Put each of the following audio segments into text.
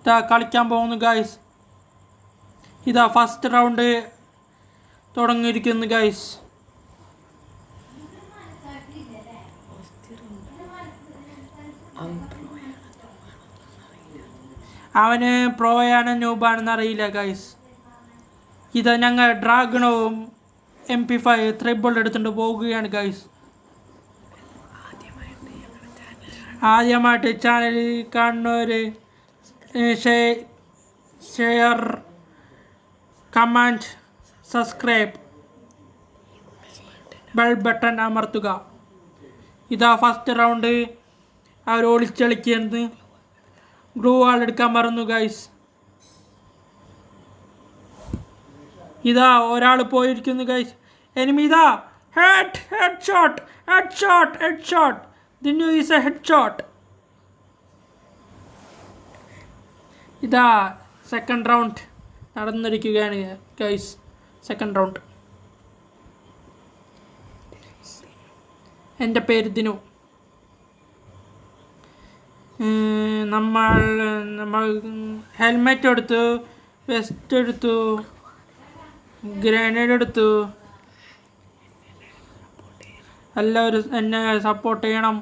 ഇതാ കളിക്കാൻ പോകുന്നു ഗൈസ്. ഇതാ ഫസ്റ്റ് റൗണ്ട് തുടങ്ങിയിരിക്കുന്നു ഗൈസ്. അവന് പ്രോയാണോ ന്യൂബാണെന്ന് അറിയില്ല ഗൈസ്. ഇത് ഞങ്ങൾ ഡ്രാഗണവും MP5 ത്രിബിൾ എടുത്തുകൊണ്ട് പോകുകയാണ് ഗൈസ്. ആദ്യമായിട്ട് ചാനൽ കാണുന്നവർ share, comment, subscribe, bell button അമർത്തുക. ഇതാ ഫസ്റ്റ് റൗണ്ട് അവർ ഒളിച്ചളിക്കുന്നത്. ഗ്ലൂ വാൾ എടുക്കാൻ മറന്നു ഗൈസ്. ഇതാ ഒരാൾ പോയിരിക്കുന്നു ഗൈസ്. എനിമി ഇതാ head shot. Dinu is a head shot. ഇതാ സെക്കൻഡ് റൗണ്ട് നടന്നിരിക്കുകയാണ് ഗൈസ്. Second round. എൻ്റെ പേര് ദിനു. നമ്മൾ ഹെൽമെറ്റ് എടുത്തു, വെസ്റ്റ് എടുത്തു, ഗ്രനേഡ് എടുത്തു. എല്ലാവരും എന്നെ സപ്പോർട്ട് ചെയ്യണം.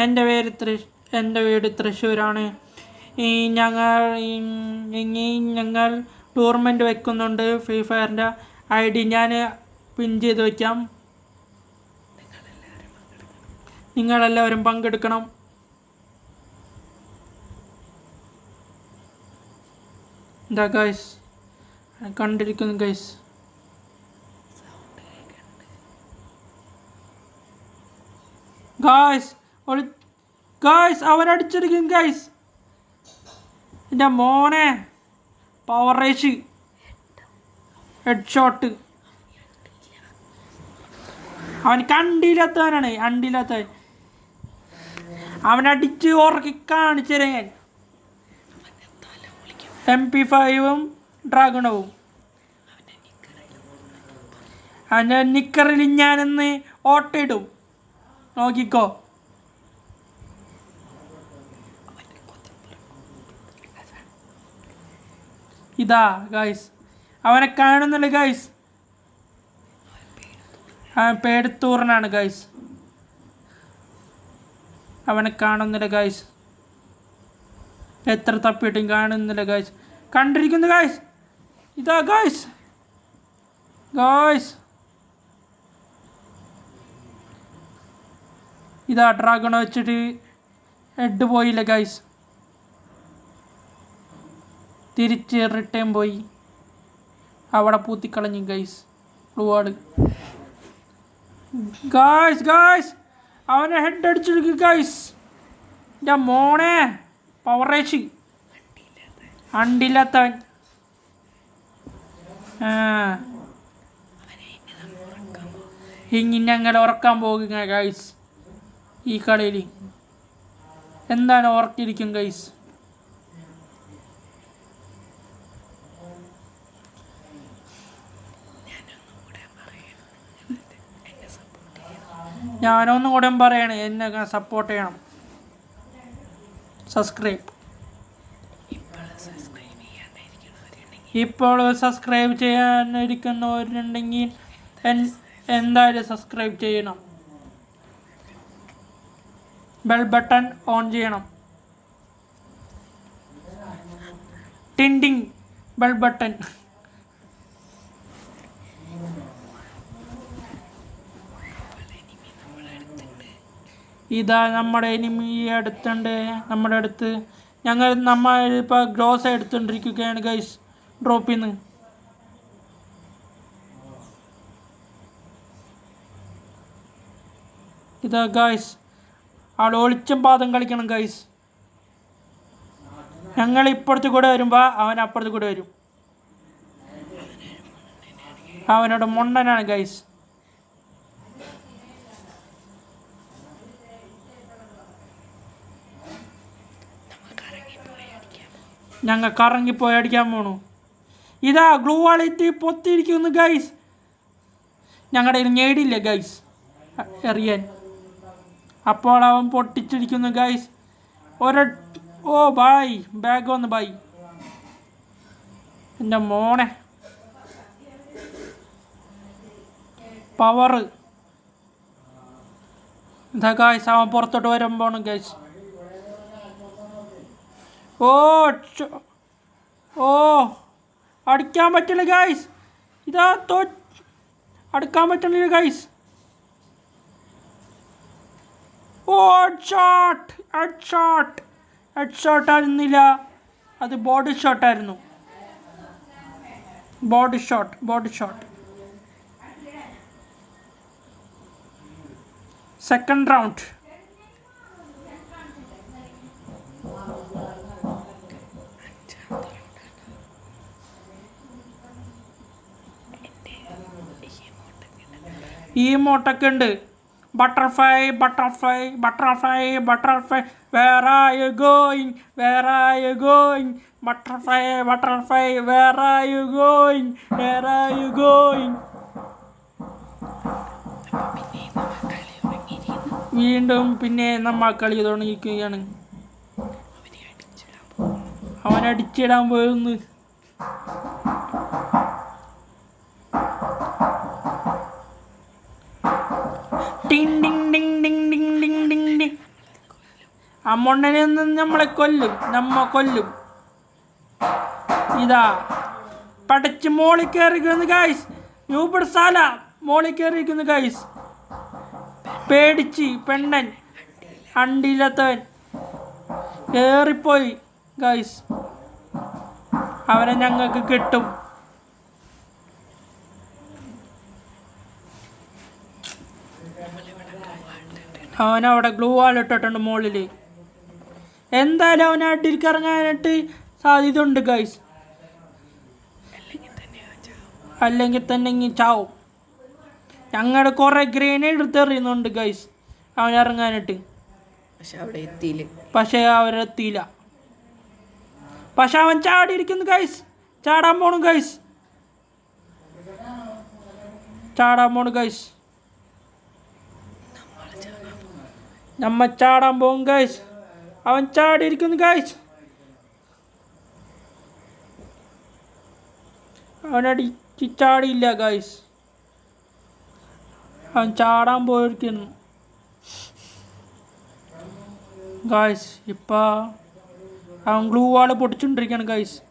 എൻ്റെ വീട് തൃശ്ശൂരാണ്. ഞങ്ങൾ ടൂർണമെൻറ്റ് വെക്കുന്നുണ്ട്. ഫ്രീ ഫയറിൻ്റെ ID ഞാൻ പിൻ ചെയ്ത് വയ്ക്കാം. നിങ്ങളെല്ലാവരും പങ്കെടുക്കണം. എന്താ ഗൈസ് കണ്ടിരിക്കുന്നു ഗൈസ്. Guys അവരടിച്ചിരിക്കും guys. എൻ്റെ മോനെ പവർ റേഷ് ഹെഡ് ഷോട്ട്. അവൻ അണ്ടിയില്ലാത്തവൻ. അവനടിച്ച് ഉറക്കി കാണിച്ചത് ഞാൻ. MP5 ഡ്രാഗണവും അവൻ്റെ നിക്കറിൽ ഞാനിന്ന് ഓട്ടയിടും. നോക്കിക്കോ. ഇതാ ഗൈസ് അവനെ കാണുന്നില്ല ഗൈസ്. അവൻ പേടിത്തൂറനാണ് ഗൈസ്. അവനെ കാണുന്നില്ല ഗൈസ്. എത്ര തപ്പിയിട്ടും കാണുന്നില്ല ഗൈസ്. കണ്ടിരിക്കുന്നു ഗൈസ്. ഇതാ ഗൈസ്. ഇതാ ഡ്രാഗൺ വെച്ചിട്ട് ഹെഡ് പോയില്ല ഗൈസ്. തിരിച്ച് റിട്ടേൺ പോയി. അവിടെ പൂത്തിക്കളഞ്ഞു ഗൈസ്. ഒരുപാട് ഗൈസ് അവനെ ഹെഡ് അടിച്ചെടുക്കുക ഗൈസ്. എൻ്റെ മോനെ പവർ റേഷ് അണ്ടില്ലാത്തവൻ. ഇനി ഞങ്ങൾ ഉറക്കാൻ പോകുക ഗൈസ്. ഈ കളിയിൽ എന്താണ് ഉറക്കിയിരിക്കും ഗൈസ്. ഞാനൊന്നും കൂടെ പറയണേ, എന്നെ സപ്പോർട്ട് ചെയ്യണം. സബ്സ്ക്രൈബ് ഇപ്പോൾ സബ്സ്ക്രൈബ് ചെയ്യാനിരിക്കുന്നവരുണ്ടെങ്കിൽ എന്തായാലും സബ്സ്ക്രൈബ് ചെയ്യണം. ബെൽ ബട്ടൺ ഓൺ ചെയ്യണം. Tinting bell button. ഇതാ നമ്മുടെ എനിമി അടുത്തുണ്ട്. നമ്മുടെ അടുത്ത് നമ്മൾ ഇപ്പോൾ ഗ്രോസ് എടുത്തുകൊണ്ടിരിക്കുകയാണ് ഗൈസ്. ഡ്രോപ്പിൽ നിന്ന് ഇതാ ഗൈസ് അവിടെ ഒളിച്ചും പാദം കളിക്കണം ഗൈസ്. ഞങ്ങൾ ഇപ്പുറത്ത് കൂടെ വരുമ്പോൾ അവൻ അപ്പുറത്ത് കൂടെ വരും. അവനോട് മുണ്ടനാണ് ഗൈസ്. ഞങ്ങൾ കറങ്ങിപ്പോയി അടിക്കാൻ പോണു. ഇതാ ഗ്ലൂ വാളിറ്റി പൊത്തിയിരിക്കുന്നു ഗൈസ്. ഞങ്ങളുടെ കയ്യിൽ ഞേടിയില്ല ഗൈസ് എറിയാൻ. അപ്പോൾ അവൻ പൊട്ടിച്ചിരിക്കുന്നു ഗൈസ്. ഓ ബായ് ബാഗ് വന്ന് ബായ് എൻ്റെ മോനെ പവർ എന്താ ഗായ്സ് അവൻ പുറത്തോട്ട് വരുമ്പോണ് ഗായ്സ് ഓ അടിക്കാൻ പറ്റില്ല ഗായ്സ് ഇതാ അടുക്കാൻ പറ്റുന്നില്ല ഗായ്സ് ഹെഡ് ഷോട്ട് ആയിരുന്നില്ല അത് ബോഡി ഷോട്ടായിരുന്നു ബോഡി ഷോട്ട് സെക്കൻഡ് റൗണ്ട് ഈ മോട്ടൊക്കെ ഉണ്ട് butterfly where are you going butterfly where are you going വീണ്ടും പിന്നെ നമ്മൾ കളി തുടങ്ങിയിരിക്കുകയാണ് അവൻ അടിച്ചിടാൻ പോയിരുന്നു അമ്മണ്ണനെ നമ്മളെ കൊല്ലും ഇതാ പടച്ച് മോളിൽ കയറിക്കുന്നു ഗൈസ് യൂബർ സാല മോളിൽ കയറിയിരിക്കുന്നു ഗൈസ് പേടിച്ച് പെണ്ണൻ അണ്ടിയില്ലാത്തവൻ കയറിപ്പോയി ഗൈസ് അവനെ ഞങ്ങൾക്ക് കിട്ടും അവനവിടെ ഗ്ലൂ വാൾ ഇട്ടിട്ടുണ്ട് മുകളിൽ എന്തായാലും അവനെ അടിയിലേക്ക് ഇറങ്ങാനായിട്ട് സാധ്യത ഉണ്ട് ഗൈസ് അല്ലെങ്കിൽ തന്നെ ചാവും ഞങ്ങളുടെ കുറേ ഗ്രനേഡ് എടുത്തെറിയുന്നുണ്ട് ഗൈസ് അവൻ ഇറങ്ങാനായിട്ട് പക്ഷെ അവരെത്തിയില്ല പക്ഷെ അവൻ ചാടിയിരിക്കുന്നു ഗൈസ് ചാടാൻ പോണു ഗൈസ് നമ്മ ചാടാൻ പോകും ഗൈസ് അവൻ ചാടിയിരിക്കുന്നു ഗൈസ് അവനടിച്ച് ചാടിയില്ല ഗൈസ് അവൻ ചാടാൻ പോയിരിക്കുന്നു ഗൈസ് ഇപ്പം അവൻ ഗ്ലൂ വാള് പൊട്ടിച്ചോണ്ടിരിക്കുകയാണ് ഗൈസ്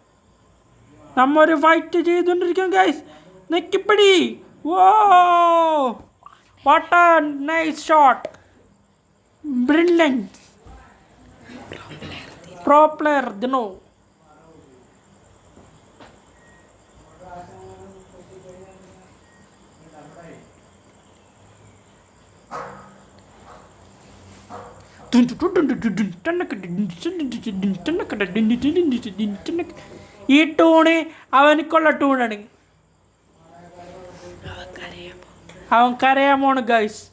നമ്മ ഒരു ഫൈറ്റ് ചെയ്തുകൊണ്ടിരിക്കുകയാണ് ഗൈസ് നെക്കിപ്പിടി oh what a nice shot brilliant pro player ദിനോ ഈ ടൂണ് അവനക്കുള്ള ടൂണാണ് അവൻ കരയാൻ പോണ് ഗൈസ്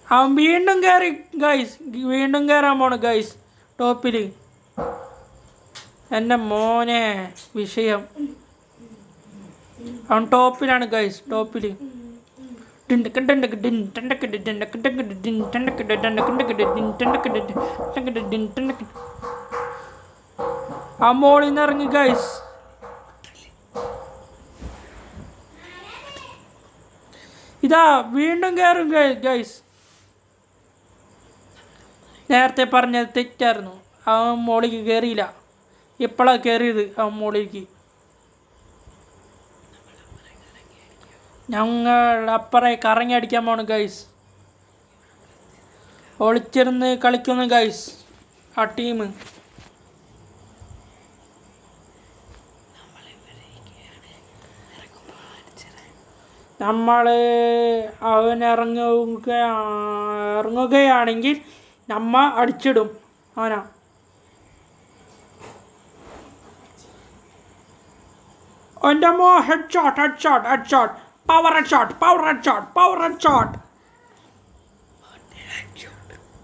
അവൻ വീണ്ടും കയറി ഗൈസ് വീണ്ടും കയറാൻ പോണ് ഗൈസ് ടോപ്പിൽ എൻ്റെ മോനെ വിഷയം അവൻ ടോപ്പിലാണ് ഗൈസ് ടോപ്പിൽ ആ മോളിൽ നിന്ന് ഇറങ്ങി ഗൈസ് ഇതാ വീണ്ടും കയറും ഗൈസ് നേരത്തെ പറഞ്ഞത് തെറ്റായിരുന്നു അവൻ മോളിലേക്ക് കയറിയില്ല ഇപ്പോഴാണ് കയറിയത് അവൻ മോളിലേക്ക് ഞങ്ങൾ അപ്പറേ കറങ്ങി അടിക്കാൻ പോണു ഗൈസ് ഒളിച്ചിരുന്ന് കളിക്കുന്നു ഗൈസ് ആ ടീം നമ്മൾ അവൻ ഇറങ്ങുകയാണെങ്കിൽ നമ്മ അടിച്ചിടും അവനാ എൻ്റെ മോ head shot Power headshot.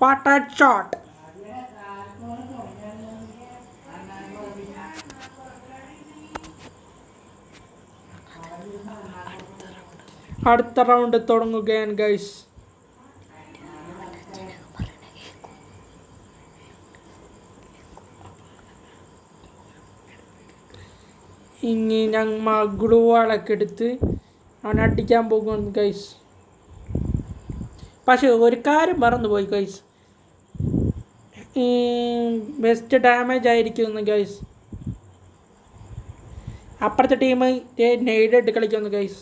What headshot? അടുത്ത റൗണ്ട് തുടങ്ങുകയാണ് ഗൈസ്. ഇനി ഞങ്ങൾ ഗ്ലൂവാളൊക്കെ എടുത്ത് അവനടിക്കാൻ പോകുന്നു ഗൈസ്. പക്ഷെ ഒരു കാര്യം മറന്നുപോയി ഗൈസ്, ബെസ്റ്റ് ഡാമേജ് ആയിരിക്കുന്നു ഗൈസ്. അപ്പുറത്തെ ടീം നെയ്ഡ് ഇട്ട് കളിക്കുന്നു ഗൈസ്.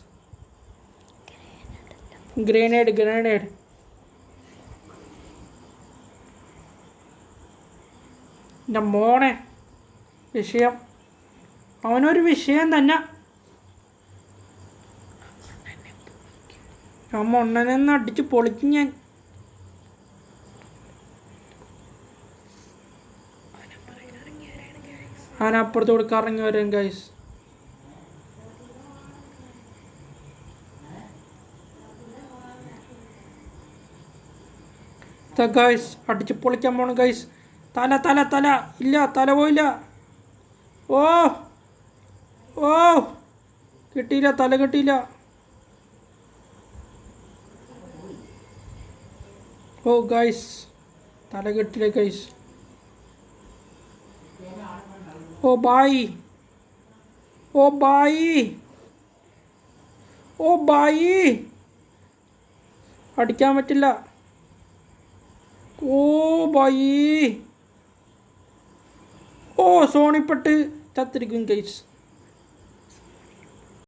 ഗ്രനേഡ് എൻ്റെ മോനെ വിഷയം, അവനൊരു വിഷയം തന്നെ. ആ മൊണ്ണനെന്ന് അടിച്ച് പൊളിക്കും ഞാൻ. അവനപ്പുറത്തോട് കറങ്ങി വരും ഗൈസ്. ഗൈസ് അടിച്ച് പൊളിക്കാൻ പോണു ഗൈസ്. തല ഇല്ല, തല പോയില്ല. ഓ കിട്ടിയില്ല, തല കിട്ടിയില്ല. ഓ ഗൈസ് തല കിട്ടില്ല ഗൈസ്. ഓ ബായി അടിക്കാൻ പറ്റില്ല. ഓ ബായി സോണിപ്പെട്ട് ചത്തിരിക്കും ഗൈസ്.